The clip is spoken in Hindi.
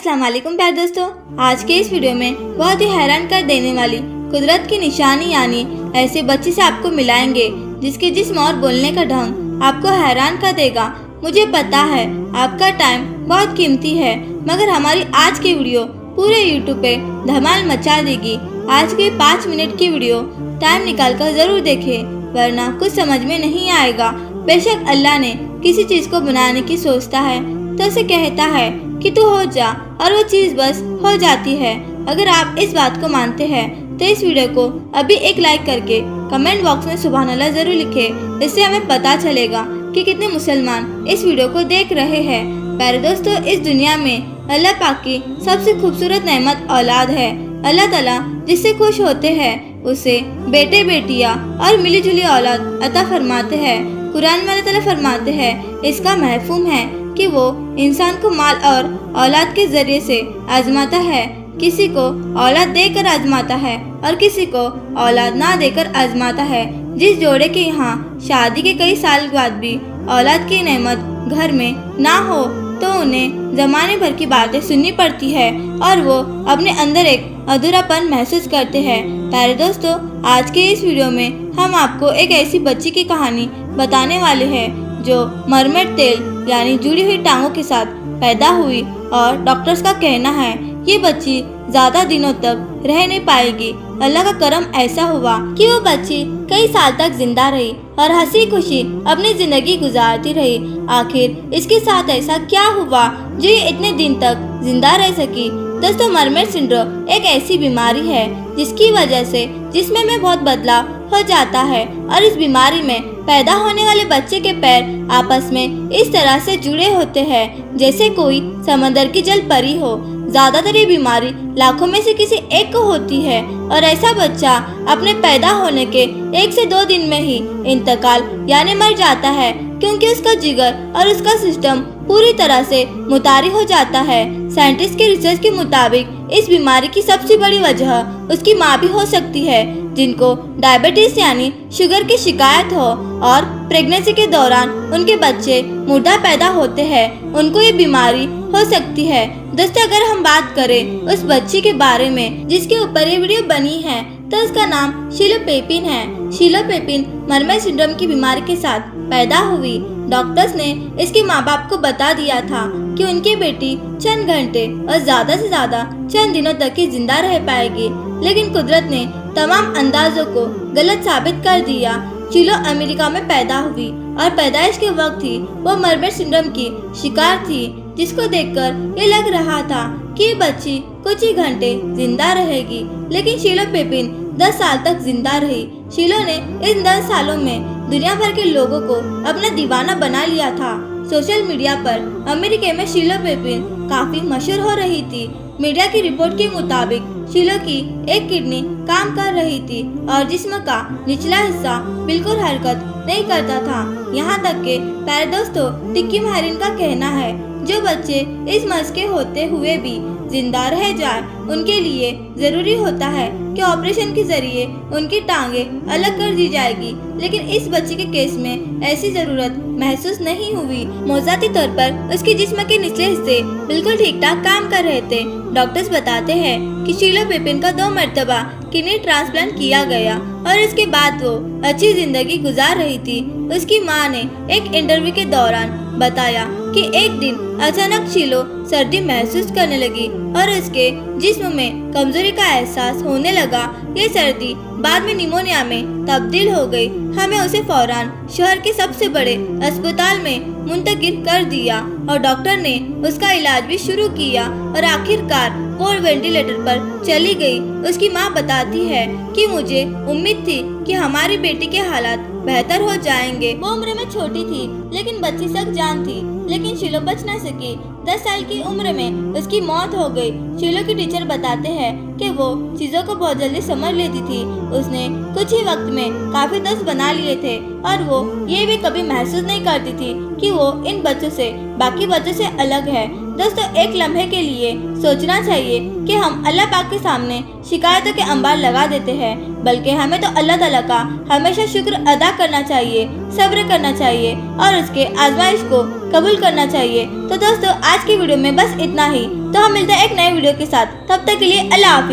अस्सलाम वालेकुम प्यारे दोस्तों, आज के इस वीडियो में बहुत ही हैरान कर देने वाली कुदरत की निशानी यानी ऐसे बच्चे से आपको मिलाएंगे जिसके जिस्म और बोलने का ढंग आपको हैरान कर देगा। मुझे पता है आपका टाइम बहुत कीमती है, मगर हमारी आज की वीडियो पूरे यूट्यूब पे धमाल मचा देगी। आज की 5 मिनट की वीडियो टाइम निकाल कर जरूर देखें, वरना कुछ समझ में नहीं आएगा। बेशक अल्लाह ने किसी चीज को बनाने की सोचता है तो उसे कहता है कि तू हो जा, और वो चीज बस हो जाती है। अगर आप इस बात को मानते हैं तो इस वीडियो को अभी एक लाइक करके कमेंट बॉक्स में सुभान अल्लाह जरूर लिखें। इससे हमें पता चलेगा कि कितने मुसलमान इस वीडियो को देख रहे हैं। प्यारे दोस्तों, इस दुनिया में अल्लाह पाक की सबसे खूबसूरत नेमत औलाद है। अल्लाह ताला जिससे खुश होते हैं उसे बेटे बेटियां और मिली जुली औलाद अता फरमाते हैं। कुरान में अल्लाह ताला फरमाते हैं, इसका महफूम है कि वो इंसान को माल और औलाद के जरिए से आजमाता है। किसी को औलाद देकर आजमाता है और किसी को औलाद ना देकर आजमाता है। जिस जोड़े के यहाँ शादी के कई साल बाद भी औलाद की नेमत घर में ना हो तो उन्हें जमाने भर की बातें सुननी पड़ती है और वो अपने अंदर एक अधूरापन महसूस करते हैं। प्यारे दोस्तों, आज के इस वीडियो में हम आपको एक ऐसी बच्ची की कहानी बताने वाले हैं जो मरमेड तेल यानी जुड़ी हुई टांगों के साथ पैदा हुई और डॉक्टर्स का कहना है ये बच्ची ज्यादा दिनों तक रह नहीं पाएगी। अल्लाह का करम ऐसा हुआ कि वो बच्ची कई साल तक जिंदा रही और हंसी खुशी अपनी जिंदगी गुजारती रही। आखिर इसके साथ ऐसा क्या हुआ जो ये इतने दिन तक जिंदा रह सकी? दोस्तों, मरमेड सिंड्रोम एक ऐसी बीमारी है जिसकी वजह से जिस्म में बहुत बदलाव हो जाता है और इस बीमारी में पैदा होने वाले बच्चे के पैर आपस में इस तरह से जुड़े होते हैं जैसे कोई समंदर की जल परी हो। ज्यादातर ये बीमारी लाखों में से किसी एक को होती है और ऐसा बच्चा अपने पैदा होने के 1 से 2 दिन में ही इंतकाल यानी मर जाता है, क्योंकि उसका जिगर और उसका सिस्टम पूरी तरह से मुतारी हो जाता है। साइंटिस्ट के रिसर्च के मुताबिक इस बीमारी की सबसे बड़ी वजह उसकी माँ भी हो सकती है, जिनको डायबिटीज यानी शुगर की शिकायत हो और प्रेगनेंसी के दौरान उनके बच्चे मुर्दा पैदा होते हैं, उनको ये बीमारी हो सकती है। दोस्तों, अगर हम बात करें उस बच्ची के बारे में जिसके ऊपर ये वीडियो बनी है तो उसका नाम शीलो पेपिन है। शीलो पेपिन मरमेड सिंड्रोम की बीमारी के साथ पैदा हुई। डॉक्टर्स ने इसके माँ बाप को बता दिया था कि उनकी बेटी चंद घंटे और ज्यादा से ज्यादा चंद दिनों तक ही जिंदा रह पाएगी, लेकिन कुदरत ने तमाम अंदाजों को गलत साबित कर दिया। शीलो अमेरिका में पैदा हुई और पैदाइश के वक्त ही वो मरमेड सिंड्रोम की शिकार थी, जिसको देखकर ये लग रहा था कि ये बच्ची कुछ ही घंटे जिंदा रहेगी, लेकिन शीलो पेपिन 10 साल तक जिंदा रही। शीलो ने इन 10 सालों में दुनिया भर के लोगों को अपना दीवाना बना लिया था। सोशल मीडिया पर अमेरिका में शीलो पेपिन काफी मशहूर हो रही थी। मीडिया की रिपोर्ट के मुताबिक शीलो की एक किडनी काम कर रही थी और जिस्म का निचला हिस्सा बिल्कुल हरकत नहीं करता था। यहाँ तक के प्यारे दोस्तों, टिक्की माहिरीन का कहना है जो बच्चे इस मर्ज के होते हुए भी जिंदा रह जाए उनके लिए जरूरी होता है कि ऑपरेशन के जरिए उनकी टांगें अलग कर दी जाएगी, लेकिन इस बच्चे के केस में ऐसी जरूरत महसूस नहीं हुई। मौजाती तौर पर उसके जिस्म के निचले हिस्से बिल्कुल ठीक ठाक काम कर रहे थे। डॉक्टर्स बताते हैं कि शीलो पेपिन का 2 मरतबा किडनी ट्रांसप्लांट किया गया और इसके बाद वो अच्छी जिंदगी गुजार रही थी। उसकी मां ने एक इंटरव्यू के दौरान बताया कि एक दिन अचानक शीलो सर्दी महसूस करने लगी और उसके जिस्म में कमजोरी का एहसास होने लगा। ये सर्दी बाद में निमोनिया में तब्दील हो गई। हमें उसे फौरन शहर के सबसे बड़े अस्पताल में मुंतकिल कर दिया और डॉक्टर ने उसका इलाज भी शुरू किया और आखिरकार वो वेंटिलेटर पर चली गई। उसकी माँ बताती है कि मुझे उम्मीद थी कि हमारी बेटी के हालात बेहतर हो जाएंगे। वो उम्र में छोटी थी लेकिन बच्ची सख्त जान थी, लेकिन शीलो बच न सकी। 10 साल की उम्र में उसकी मौत हो गई। शीलो की टीचर बताते हैं कि वो चीजों को बहुत जल्दी समझ लेती थी। उसने कुछ ही वक्त में काफी दोस्त बना लिए थे और वो ये भी कभी महसूस नहीं करती थी कि वो इन बच्चों से बाकी बच्चों से अलग है। दोस्तों, एक लम्हे के लिए सोचना चाहिए कि हम अल्लाह पाक के सामने शिकायतों के अंबार लगा देते हैं, बल्कि हमें तो अल्लाह ताला का हमेशा शुक्र अदा करना चाहिए। सब्र करना चाहिए और उसके आजमाइश को कबूल करना चाहिए। तो दोस्तों आज की वीडियो में बस इतना ही। तो हम मिलते हैं एक नए वीडियो के साथ। तब तक के लिए अल्लाह हाफिज।